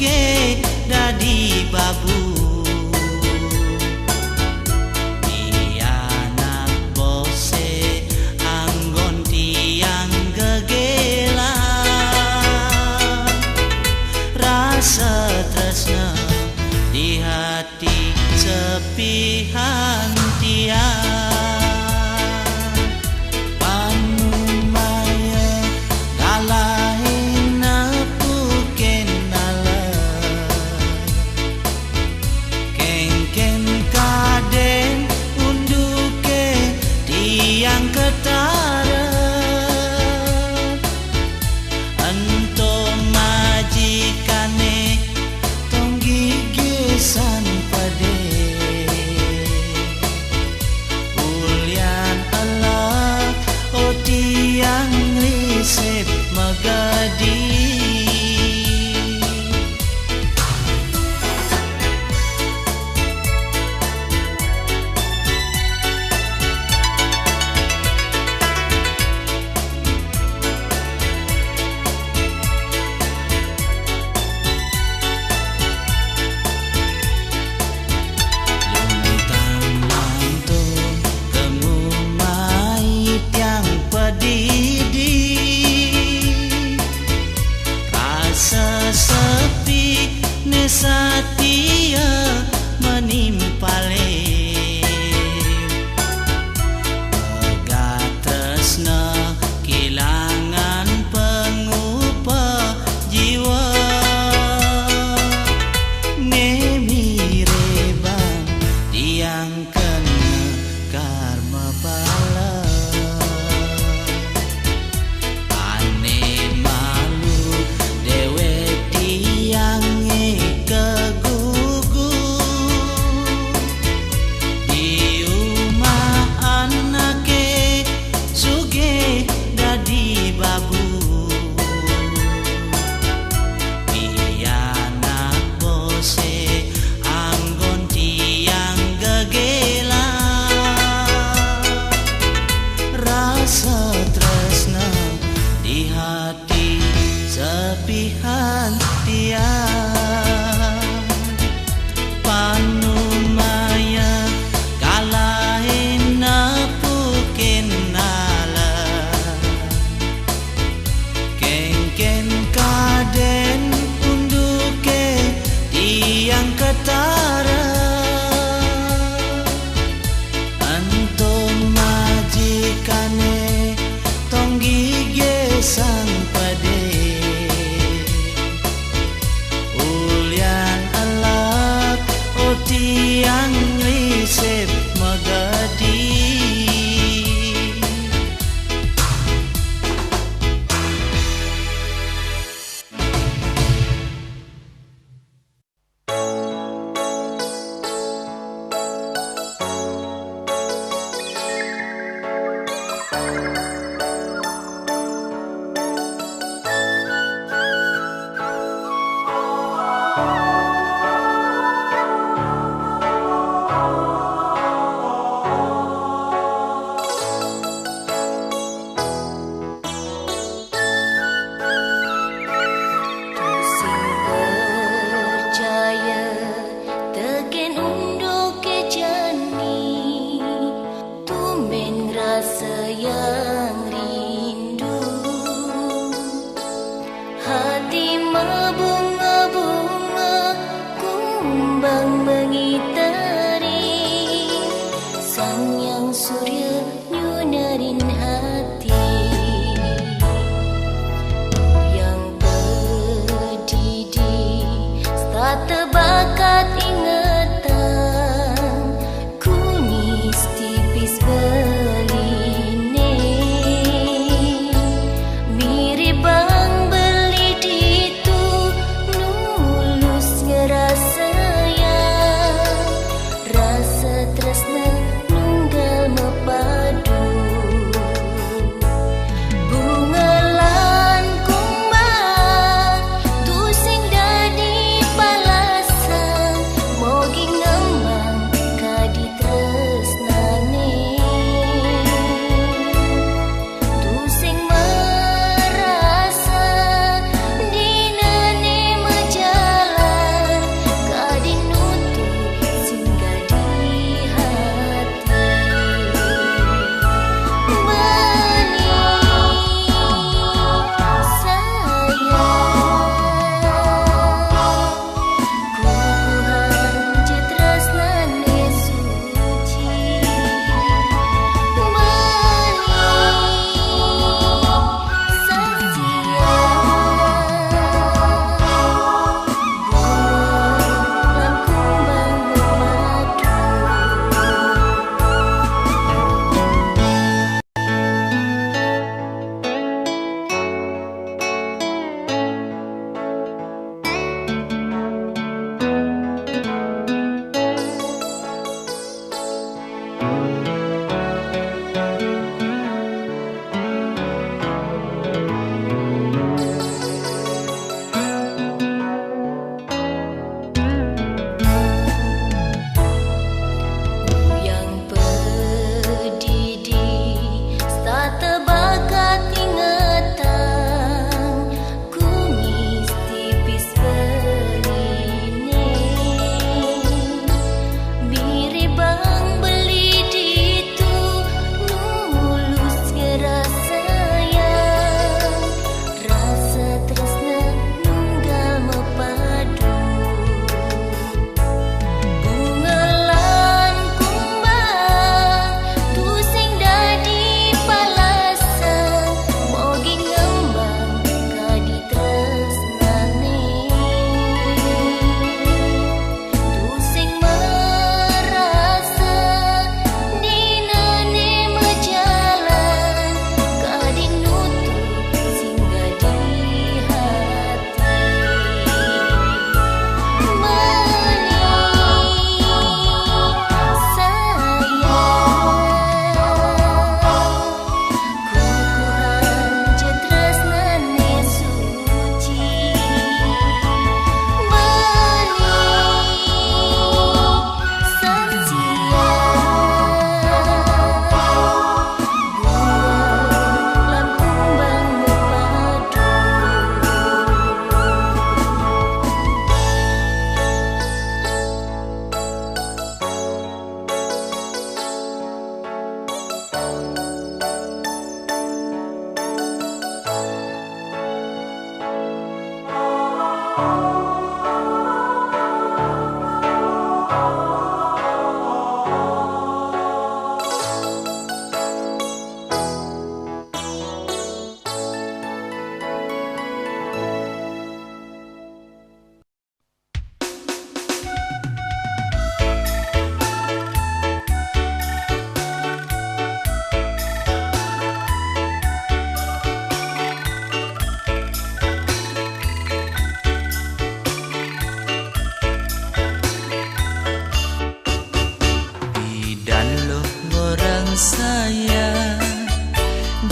suge dadi babu. Anak bose anggon tiang gegela, rasa tresna di hati sepihan tiang. Yang ketara ento majikane tong gigisan pade ulian Allah o tiang risep magadi. Sepi nesatia menimpale pegat tresna kilangan pengupa jiwa nemireban tiang kena karma bala. Tresna di hati sepihan tiang panumaya kalahin napukin nala kengken kaden unduke tiang ketara antum majikane tong gigisan pade ulian Allah o tiang risep magadi. Sayang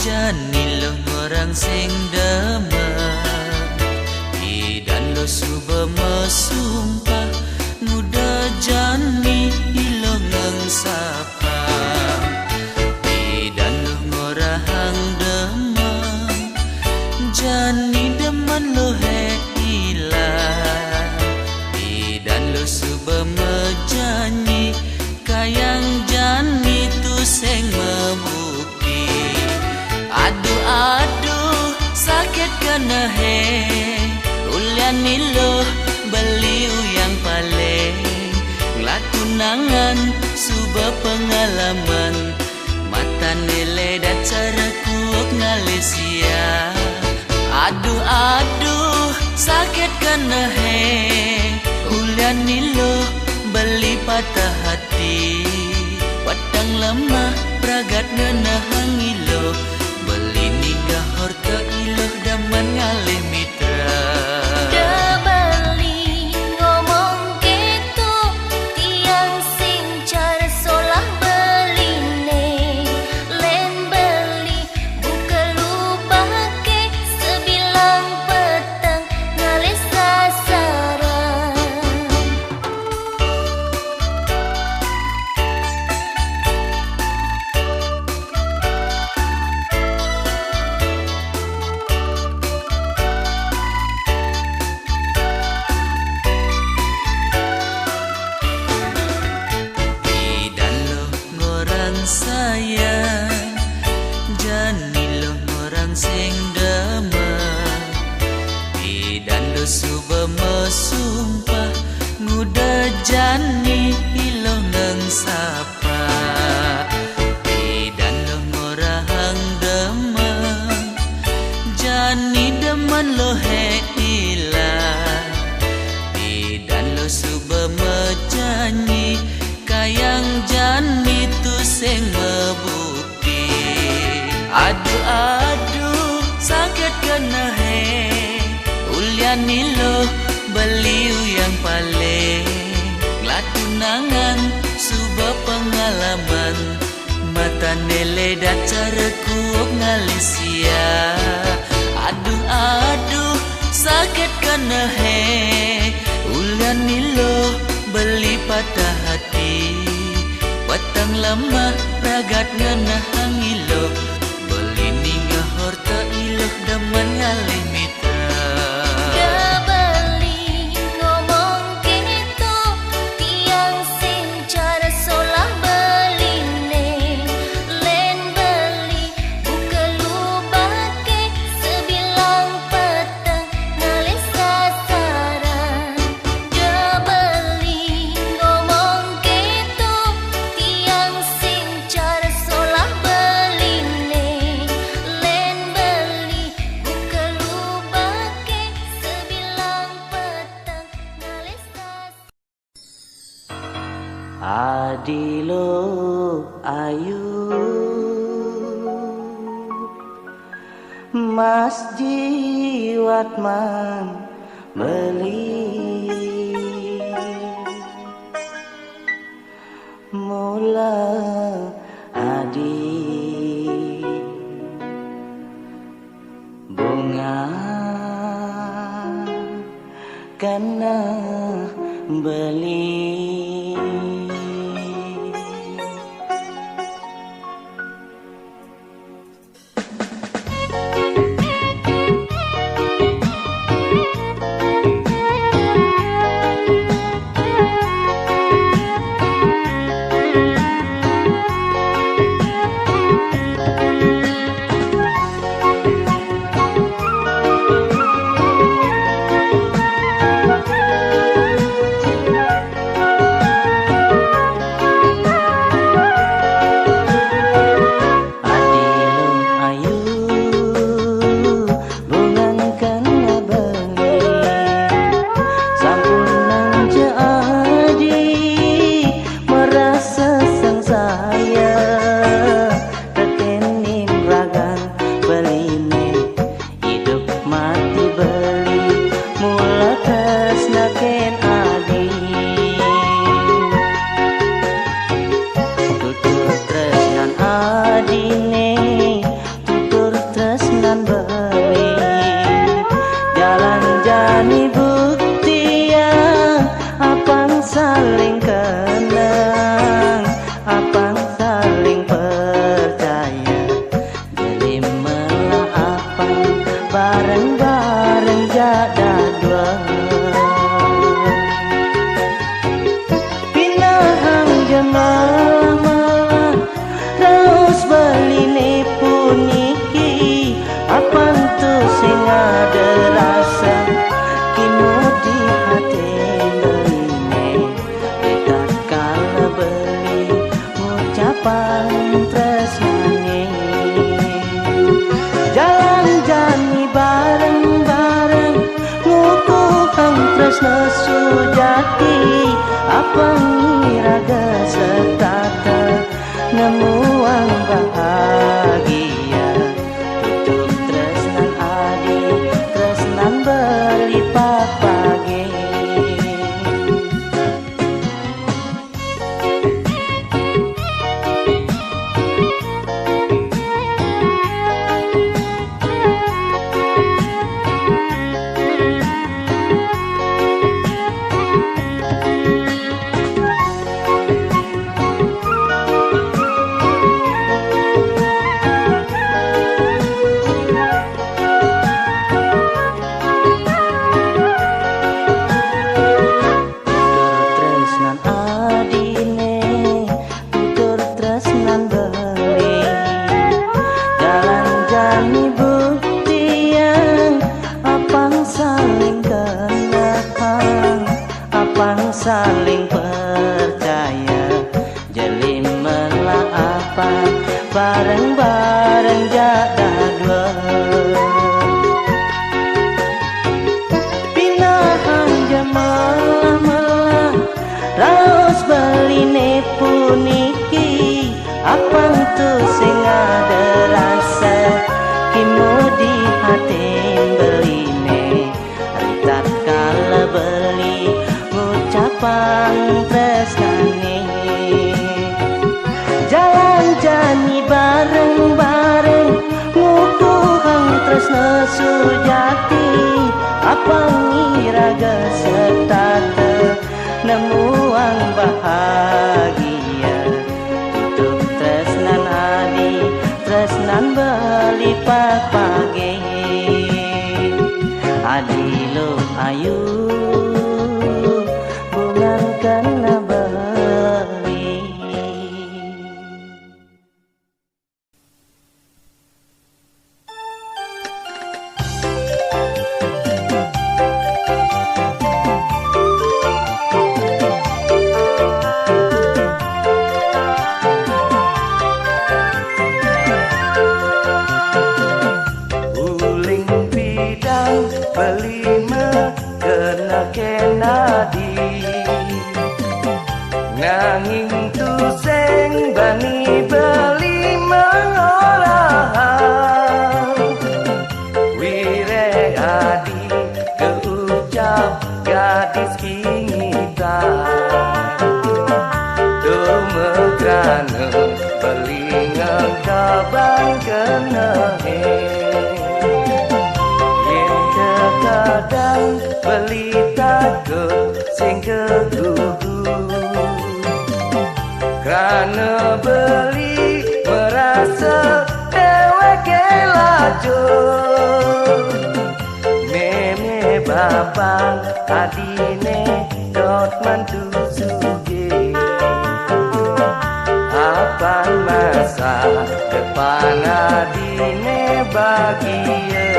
Jani lo orang sing demen idan lo suba mesumpah muda jani ilo ngang sapa idan lo ngorahang demen jani demen lo he ilah idan lo suba mejanyi kayang jani tu seng membukti aduh aduh sakit kena he ulian nilo beliu yang paling ngelatunangan suba pengalaman mata nilai dan cara kuok ngalesia aduh aduh sakit kena he ulian nilo beli patah hati padang lemah pragat nenahang ilo beli ninggah horta ilo daman ngalih mitra Debeli ngomong gitu tiang sing cara solah beline len beli buka lubah ke sebilang petang ngalih sasaran sayang jani lo orang sing demen idan lo suba mesumpah muda jani ilo nang sapa idan lo ngorahang demen jani demen lo he ilah idan lo suba mejanyi kayang jani tu seng membukti aduh aduh sakit kena he ulian nilo beliu yang paling ngelatunangan suba pengalaman mata nele dan cara kuok ngalisia aduh aduh sakit kena he ulian nilo beli patah hati watang lama ragat ngenahang ilo beli ninggah horta ilo daman ngalih mitra Debeli ngomong gitu tiang sing cara solah beline len beli buka lubah ke sebilang petang ngalih sasaran Debeli ngomong gitu tiang sing cara solah beline len beli buka lubah ke sebilang petang ngalih sasaran adilo ayu mas jiwat man beli mula adi bunga kena beli saling percaya, jalin melaapan bareng-bareng jaga dua. Pinahan jamalah raos beline puniki, apang tu sing ada rasa kimo di hati beline, ritat kala beli ngucapan tresnane. Jalan jani bareng-bareng ngukuhang tresna sujati, apang iraga setata nemuang bahagia. Tutup tresnan adi tresnan belipat pagi, adi lo ayu bungan kena beli. Uling bidang belima kena kenadi, nanging tu seng bani belima orang. Wire adi keucap gadis kita, dumegrana belingang kabang kena kadang beli takut sing kegugu, karena beli merasa dewek laju. Meme bapak adine dot mantu suge, apa masa depan adine bahagia.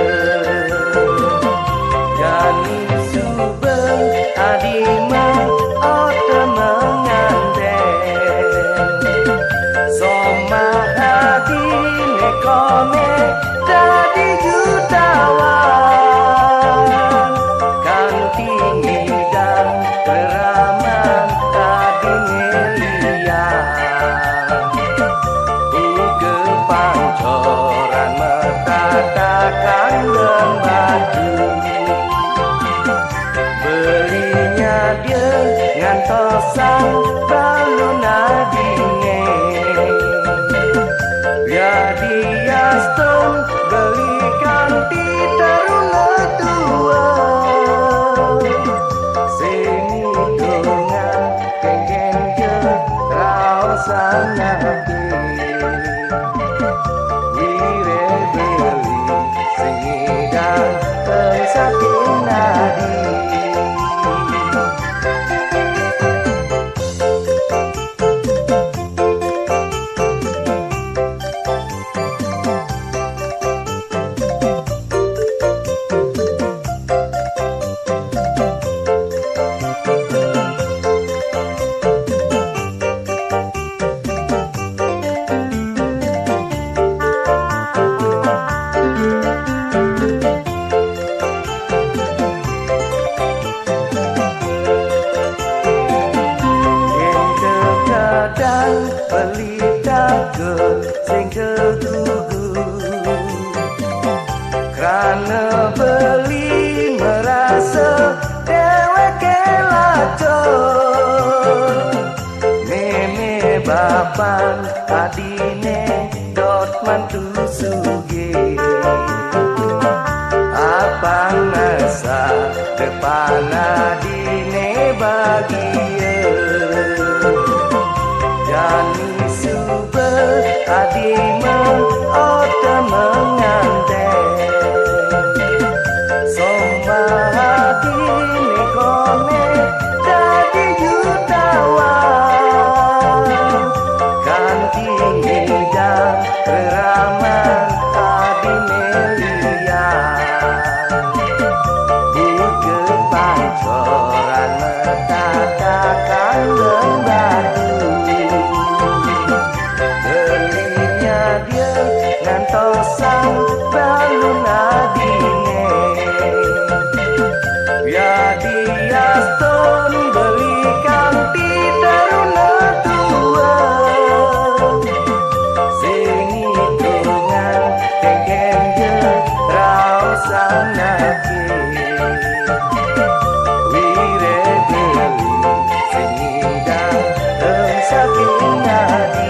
Jani subeng adima ote mengandeng, soma hati nekone jadi jutawan, kan tinggi dan keraman tadi ngeliat, uge pancoran metatakan lembatu. Belinya dia ngantosan balon adine, biar dia stone belikan taruna tua. Sini tungan kengken ke raosan nabi, wire beli singidang tersakin nadi. sanake wire beli sing indah teng saking ati.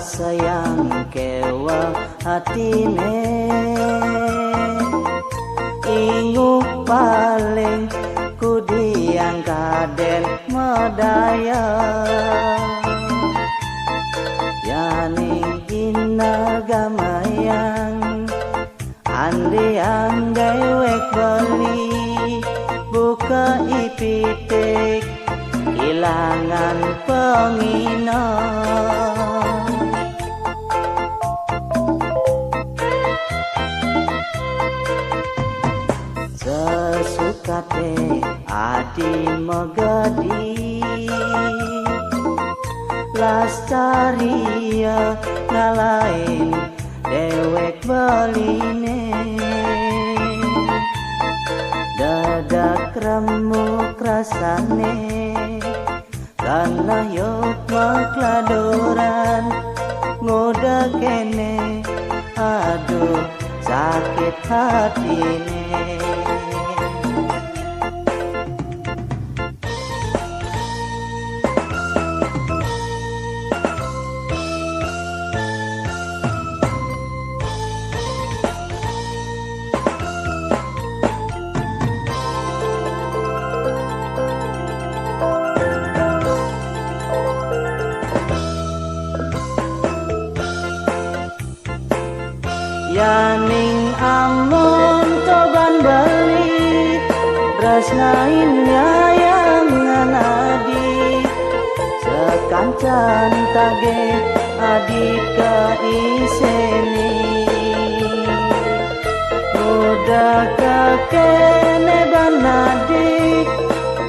Sayang kewa hatine ingu paling kudiang kaden medaya yani ina gamayang andi ang dewek beli buka ipitik ilangan pengina. Sesukate adi megadi lastaria ngalain dewek beline dadak remuk rasane karena yok makladoran ngoda kene aduh sakit hatine. Yaning amun toban beli tresnain nyayang nganadi sekancan tage adik ke iseni udah kakene banadik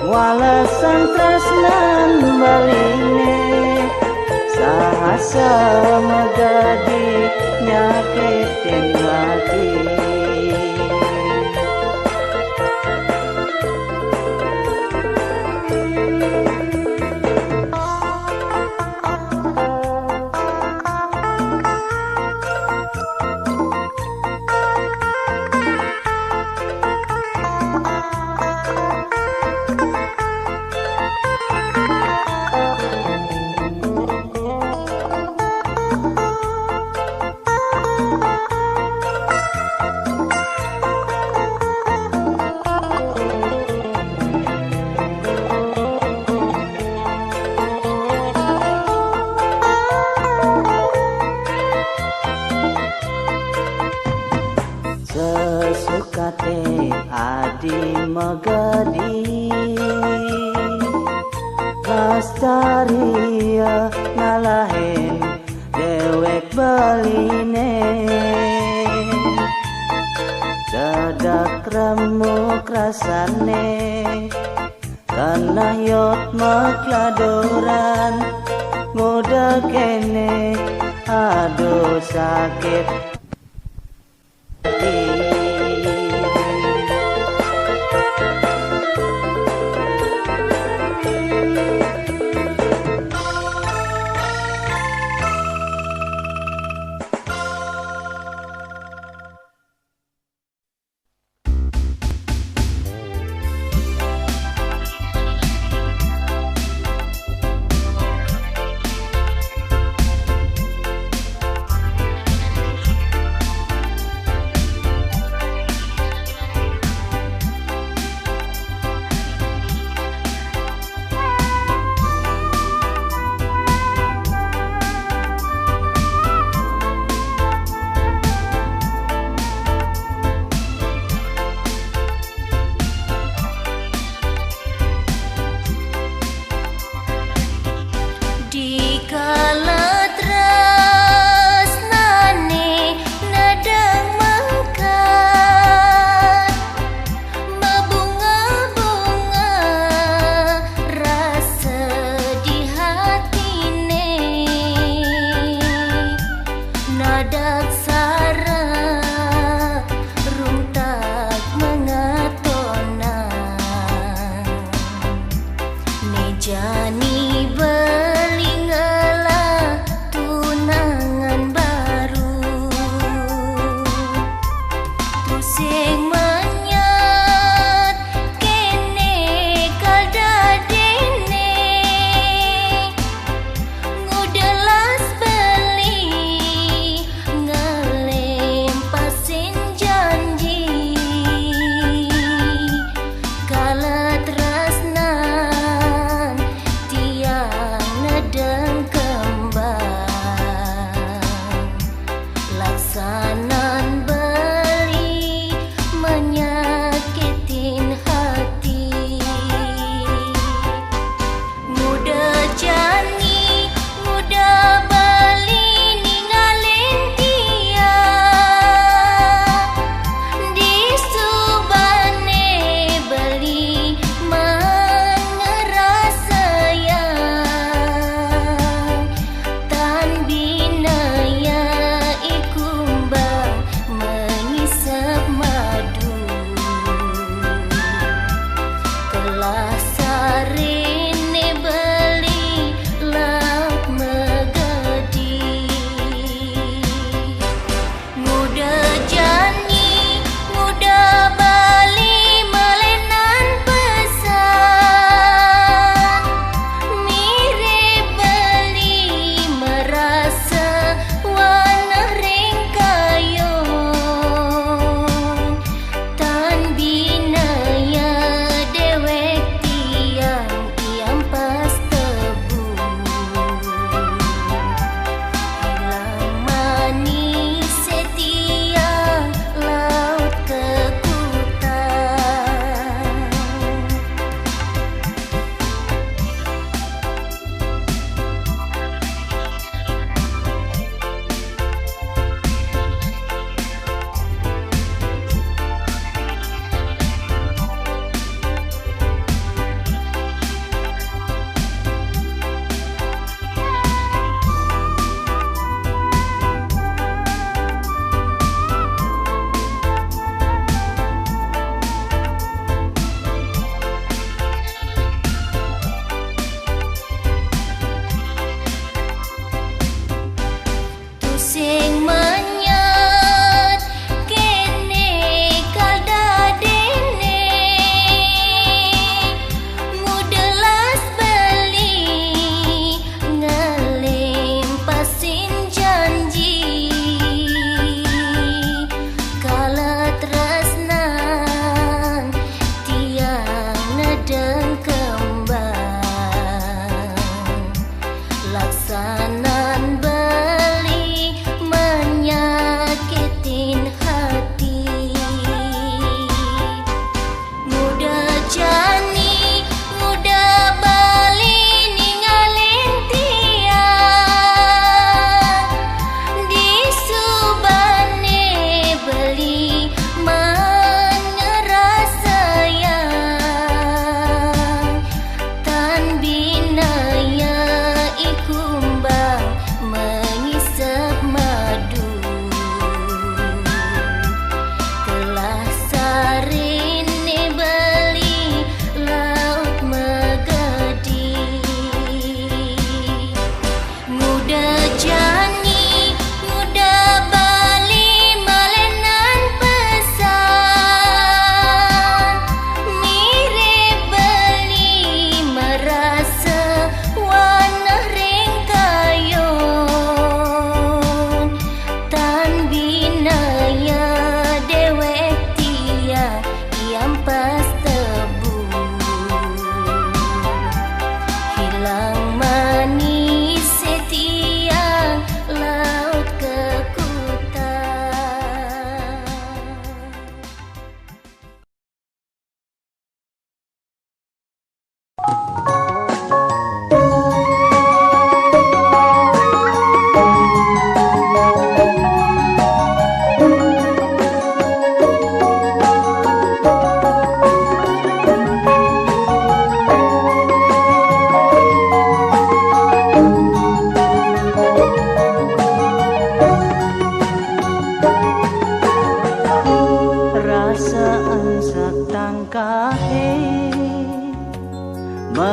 walasan tresnan baline sahasa megadi nyakitin hati. Sesukate adi megadi lastaria ngalahin dewek beline dadak remuk rasane karena yot makladoran ngoda kene aduh sakit.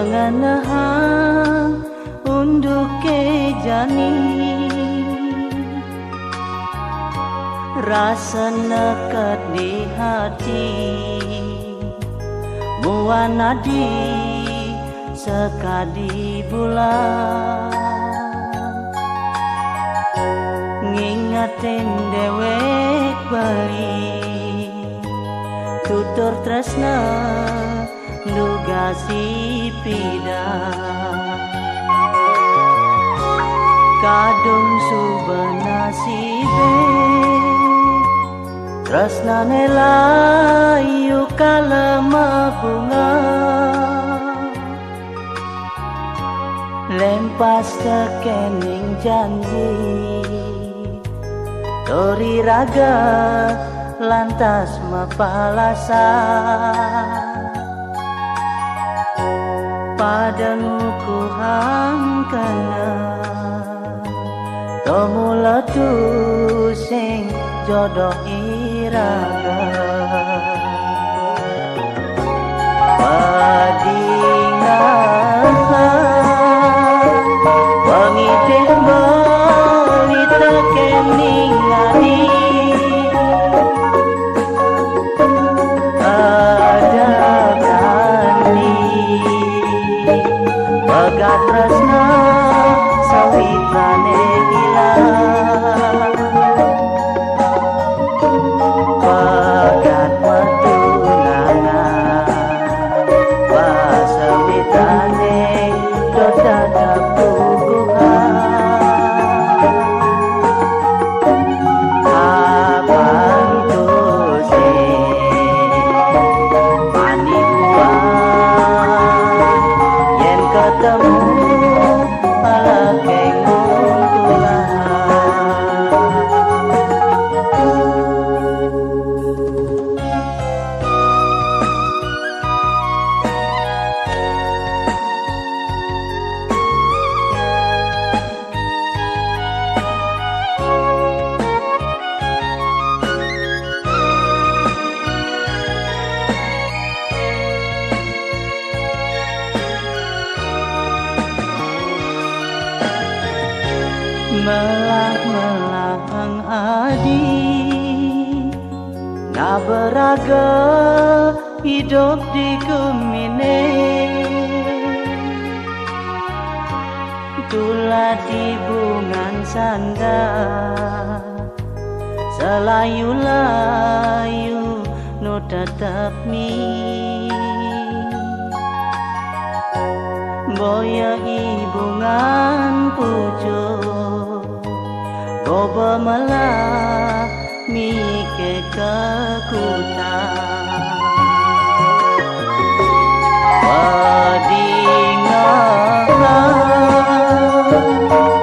mengenahang unduk ke jani rasa nekat di hati muanadi sekadi bulan ngingetin dewek bali tutur tresna ndugasi pidah kadung subanasibe tresnane layu kalema bunga lempas tekening janji tori raga lantas mapalasa padanguku hangkana tomula tu sing jodoh iraga padingahan pangitih bali tekening adi Bagat tresna sawitrane ilang Bagat metunangan pasawitrane dodadap puguhan Abang ketemu alake ngungkulan melah-melahang adi ngaberaga hidup di kumine tula di bungan sanda selayu-layu no tetap mi boya ibungan pucuk Boba malah mike kekutan Padingahan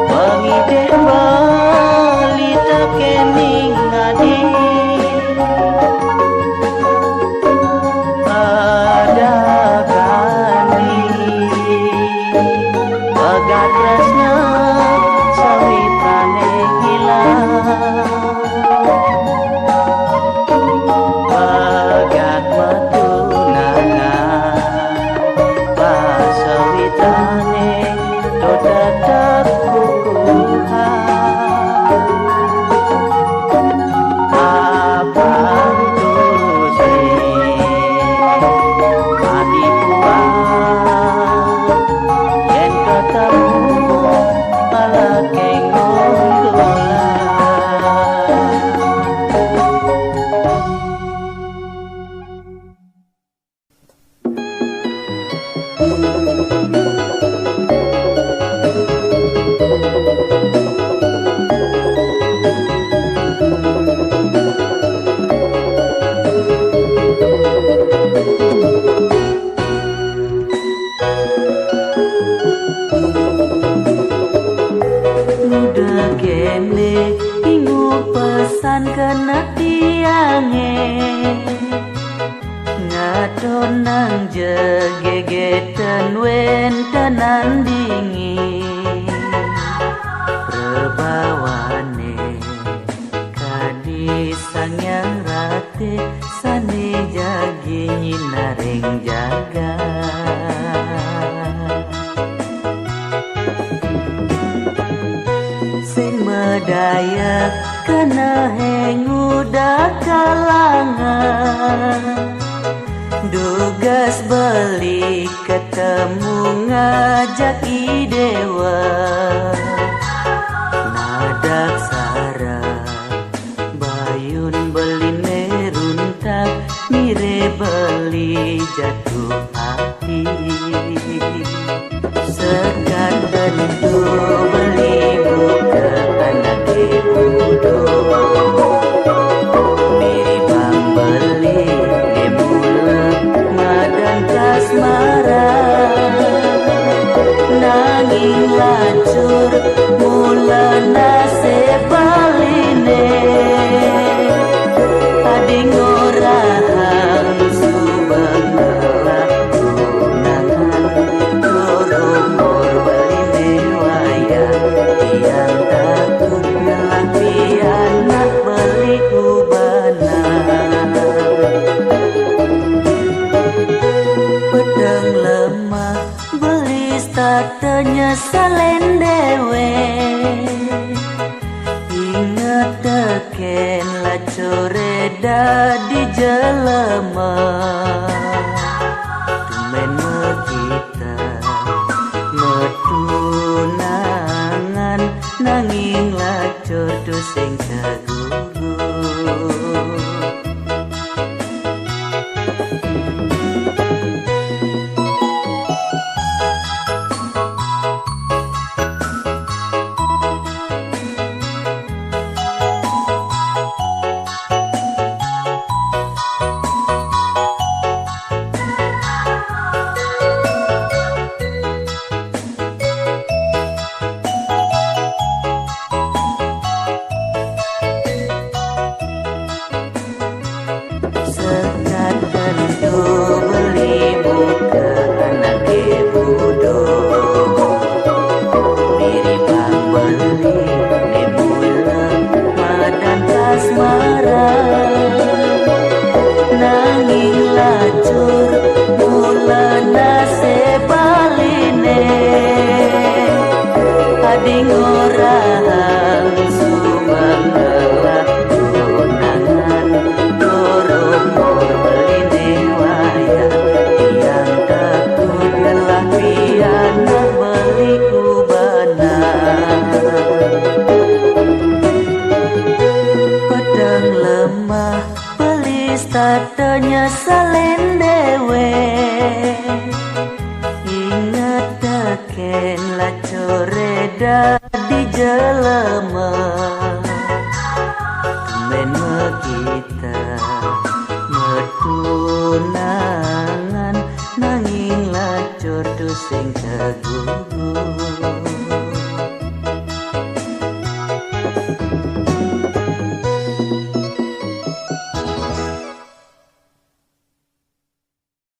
pangitih bali tekening adi Adakani bagat tresna sawitrane Bagat metunangan pasawitrane dodadap kukuhan abang tusing panipuan yen ketemu alake ngungkulan udah kene ingu pesan kena tiange ngadon nang jegegeten wentenan dingin perbawane kadi sangyang rate sane jagi nyinaring jagat Daya kena henguda kalangan Dugas beli ketemu ngajak idewa Nadak sara bayun beli neruntak Mire beli jatuh hati Sekat tentu beli buka anak ibu Miri bang beli gemulek madan kasmara Nanging lacur mula nasib baline Ading orang subang ngelak tunangan Doromor baline wayang Tiang takut ngelak anak beli kubana Pedang lemah beli statenya salen dewe Ingat teken lacoreda di jelema Tumen kita metunangan Nanging lacor tu sing kagugu Sekat tentu beli buka anak ibu Miri bang beli nemulek madan kasmara Nanging lacur mula nasib baline Ading orang subang ngelak tunangan Doromor beline wayang Tiang takut ngelak anak beli kubana Pedang lemah beli statenya salen dewe Ingat teken lacoreda di jelema Tumen kita metunangan Nanging lacor tu sing kagugu